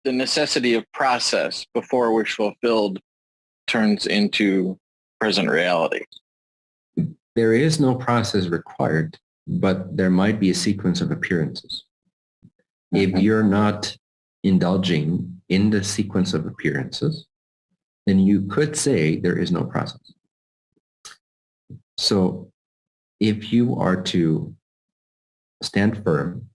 the necessity of process before wish fulfilled turns into present reality. There is no process required, but there might be a sequence of appearances. If you're not indulging in the sequence of appearances, then you could say there is no process. So if you are to stand firm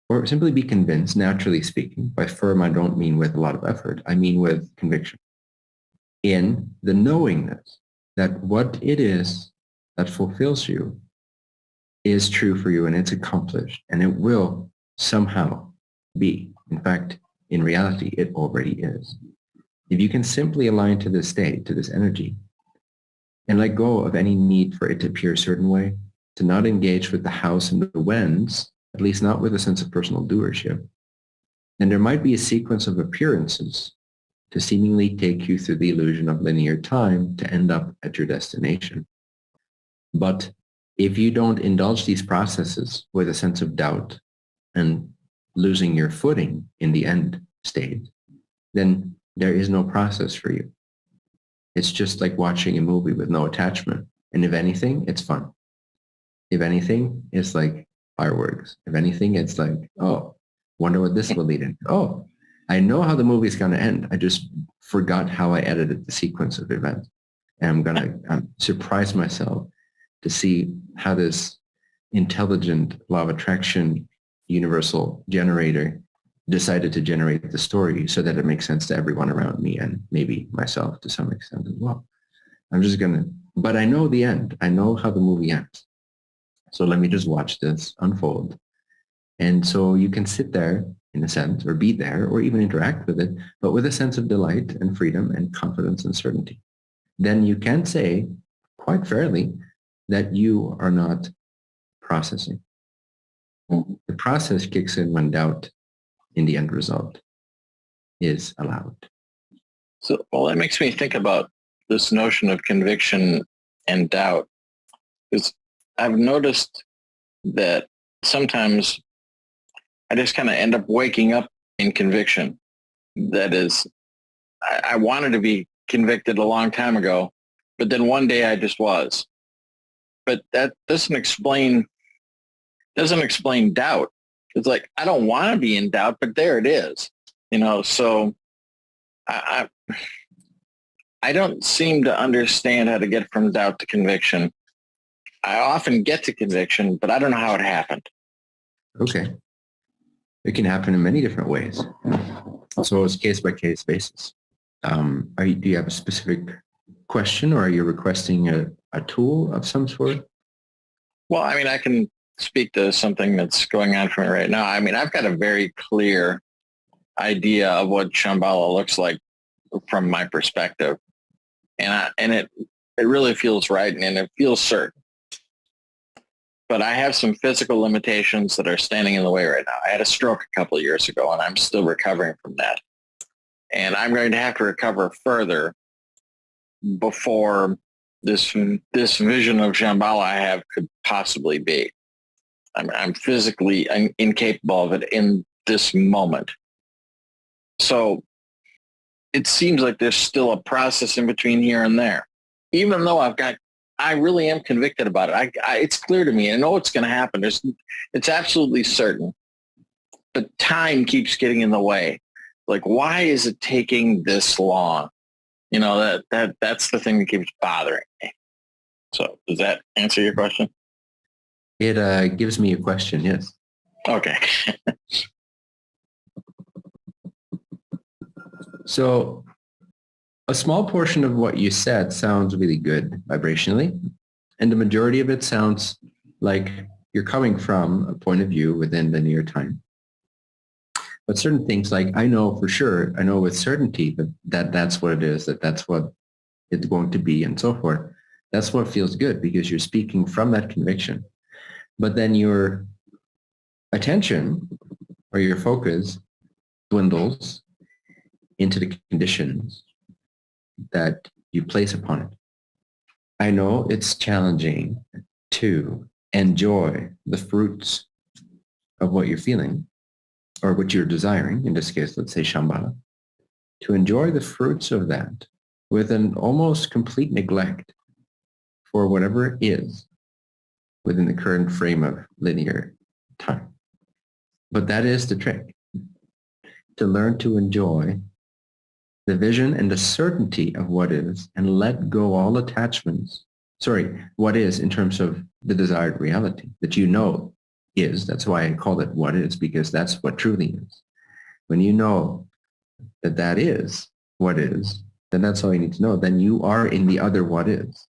or simply be convinced, naturally speaking, by firm I don't mean with a lot of effort, I mean with conviction, in the knowingness that what it is that fulfills you is true for you and it's accomplished and it will somehow be. In fact, in reality, it already is. If you can simply align to this state, to this energy, and let go of any need for it to appear a certain way, to not engage with the hows and the whens, at least not with a sense of personal doership, then there might be a sequence of appearances to seemingly take you through the illusion of linear time to end up at your destination. But if you don't indulge these processes with a sense of doubt and losing your footing in the end state, then there is no process for you. It's just like watching a movie with no attachment. And if anything, it's fun. If anything, it's like fireworks. If anything, it's like, oh, wonder what this will lead into. Oh, I know how the movie is going to end. I just forgot how I edited the sequence of events. And I'm going to surprise myself to see how this intelligent law of attraction universal generator decided to generate the story so that it makes sense to everyone around me and maybe myself to some extent as well. I'm just going to, but I know the end. I know how the movie ends. So let me just watch this unfold. And so you can sit there in a sense, or be there, or even interact with it, but with a sense of delight and freedom and confidence and certainty. Then you can say quite fairly that you are not processing. The process kicks in when doubt in the end result is allowed. So, well, that makes me think about this notion of conviction and doubt. Because I've noticed that sometimes I just kind of end up waking up in conviction. That is, I wanted to be convicted a long time ago, but then one day I just was. But that doesn't explain doubt. It's like, I don't want to be in doubt, but there it is. So I don't seem to understand how to get from doubt to conviction. I often get to conviction, but I don't know how it happened. Okay. It can happen in many different ways. So it's case by case basis. Do you have a specific question, or are you requesting a tool of some sort? Well, I mean, I can speak to something that's going on for me right now. I mean, I've got a very clear idea of what Shambhala looks like from my perspective. And it really feels right and it feels certain. But I have some physical limitations that are standing in the way right now. I had a stroke a couple of years ago and I'm still recovering from that. And I'm going to have to recover further before this vision of Shambhala I have could possibly be. I'm physically incapable of it in this moment. So it seems like there's still a process in between here and there. Even though I really am convicted about it. It's clear to me. I know what's going to happen. It's absolutely certain. But time keeps getting in the way. Like, why is it taking this long? That's the thing that keeps bothering me. So does that answer your question? It gives me a question, yes. Okay. So a small portion of what you said sounds really good vibrationally, and the majority of it sounds like you're coming from a point of view within linear time. But certain things, like I know for sure, I know with certainty that's what it is, that's what it's going to be, and so forth. That's what feels good because you're speaking from that conviction. But then your attention or your focus dwindles into the conditions that you place upon it. I know it's challenging to enjoy the fruits of what you're feeling, or what you're desiring, in this case, let's say Shambhala, to enjoy the fruits of that with an almost complete neglect for whatever is within the current frame of linear time. But that is the trick, to learn to enjoy the vision and the certainty of what is and let go all attachments. Sorry, what is in terms of the desired reality that you know is. That's why I call it what is, because that's what truly is. When you know that that is what is, then that's all you need to know. Then you are in the other what is.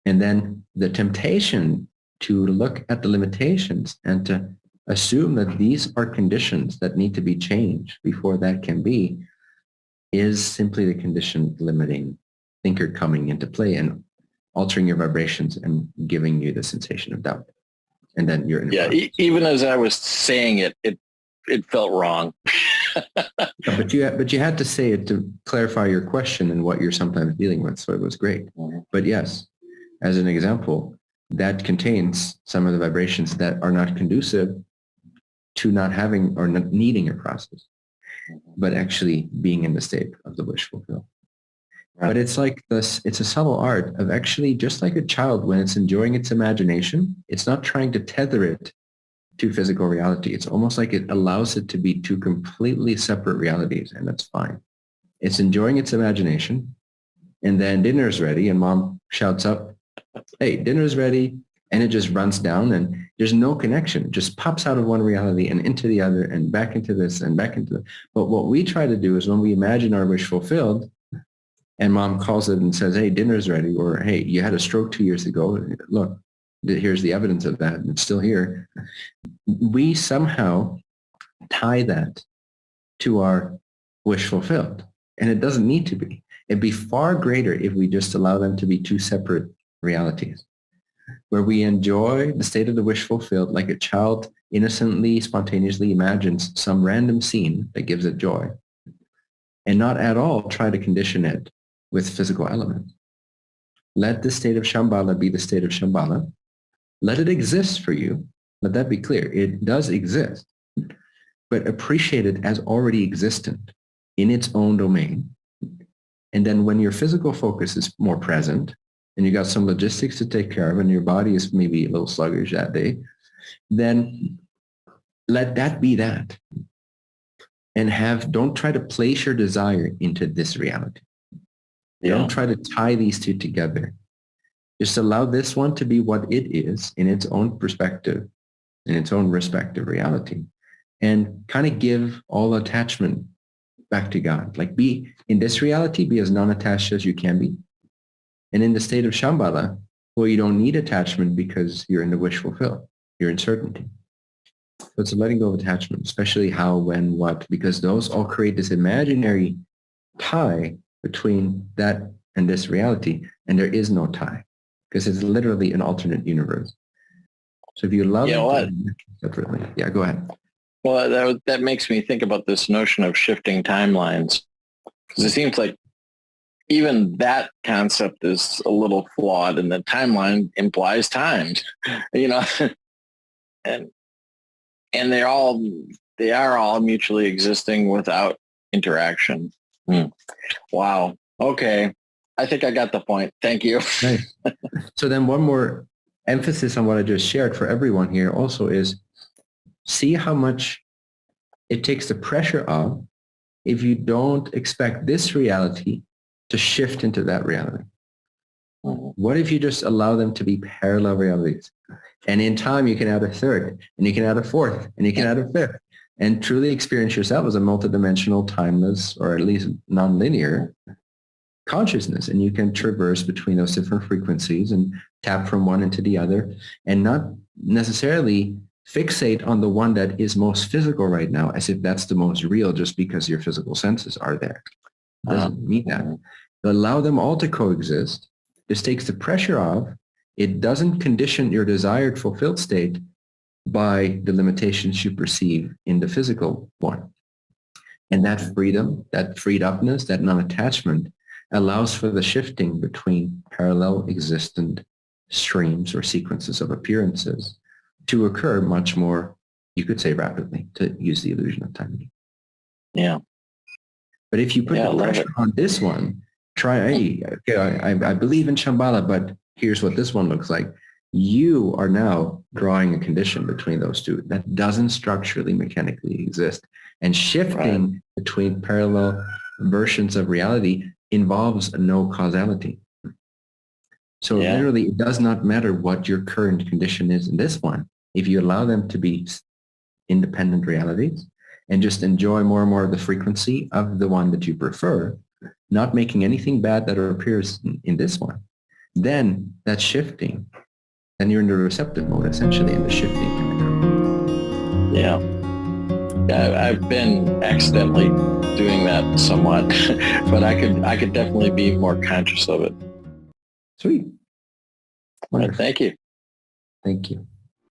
And then the temptation to look at the limitations and to assume that these are conditions that need to be changed before that can be is simply the condition limiting thinker coming into play and altering your vibrations and giving you the sensation of doubt. And then you're in even as I was saying it, it felt wrong. but you had to say it to clarify your question and what you're sometimes dealing with. So it was great. Mm-hmm. But yes, as an example, that contains some of the vibrations that are not conducive to not having or not needing a process, but actually being in the state of the wish fulfilled. Right. But it's like this, it's a subtle art of actually, just like a child, when it's enjoying its imagination, it's not trying to tether it to physical reality. It's almost like it allows it to be two completely separate realities, and that's fine. It's enjoying its imagination, and then dinner's ready, and mom shouts up, hey, dinner's ready, and it just runs down, and there's no connection. It just pops out of one reality and into the other, and back into this, and back into the... But what we try to do is when we imagine our wish fulfilled, and mom calls it and says, hey, dinner's ready, or hey, you had a stroke 2 years ago, look, here's the evidence of that, and it's still here. We somehow tie that to our wish fulfilled, and it doesn't need to be. It'd be far greater if we just allow them to be two separate realities, where we enjoy the state of the wish fulfilled like a child innocently, spontaneously imagines some random scene that gives it joy, and not at all try to condition it with physical elements. Let the state of Shambhala be the state of Shambhala. Let it exist for you. Let that be clear. It does exist, but appreciate it as already existent in its own domain. And then when your physical focus is more present and you got some logistics to take care of and your body is maybe a little sluggish that day, then let that be that. And don't try to place your desire into this reality. Don't try to tie these two together. Just allow this one to be what it is in its own perspective, in its own respective reality, and kind of give all attachment back to God. Like be in this reality, be as non-attached as you can be. And in the state of Shambhala, well, you don't need attachment because you're in the wish fulfilled. You're in certainty. So it's a letting go of attachment, especially how, when, what, because those all create this imaginary tie between that and this reality, and there is no tie because it's literally an alternate universe. So if you love it separately, go ahead. Well, that makes me think about this notion of shifting timelines, because it seems like even that concept is a little flawed, and the timeline implies time, and they are all mutually existing without interaction. Wow. Okay. I think I got the point. Thank you. Nice. So then one more emphasis on what I just shared for everyone here also is see how much it takes the pressure off if you don't expect this reality to shift into that reality. What if you just allow them to be parallel realities? And in time, you can add a third, and you can add a fourth, and you can add a fifth, and truly experience yourself as a multidimensional, timeless, or at least nonlinear consciousness. And you can traverse between those different frequencies and tap from one into the other, and not necessarily fixate on the one that is most physical right now as if that's the most real just because your physical senses are there. It doesn't mean that. But allow them all to coexist. This takes the pressure off. It doesn't condition your desired fulfilled state by the limitations you perceive in the physical one. And that freedom, that freed upness, that non-attachment allows for the shifting between parallel existent streams or sequences of appearances to occur much more You could say rapidly to use the illusion of time. Yeah. But if you put the pressure on this one, try, okay, I believe in Shambhala, but here's what this one looks like. You are now drawing a condition between those two that doesn't structurally, mechanically exist. And shifting between parallel versions of reality involves no causality. So literally, it does not matter what your current condition is in this one. If you allow them to be independent realities and just enjoy more and more of the frequency of the one that you prefer, not making anything bad that appears in this one, then that's shifting. Then you're in the receptive mode, essentially, and the shifting can occur. Yeah. I've been accidentally doing that somewhat, but I could definitely be more conscious of it. Sweet. All right, thank you. Thank you.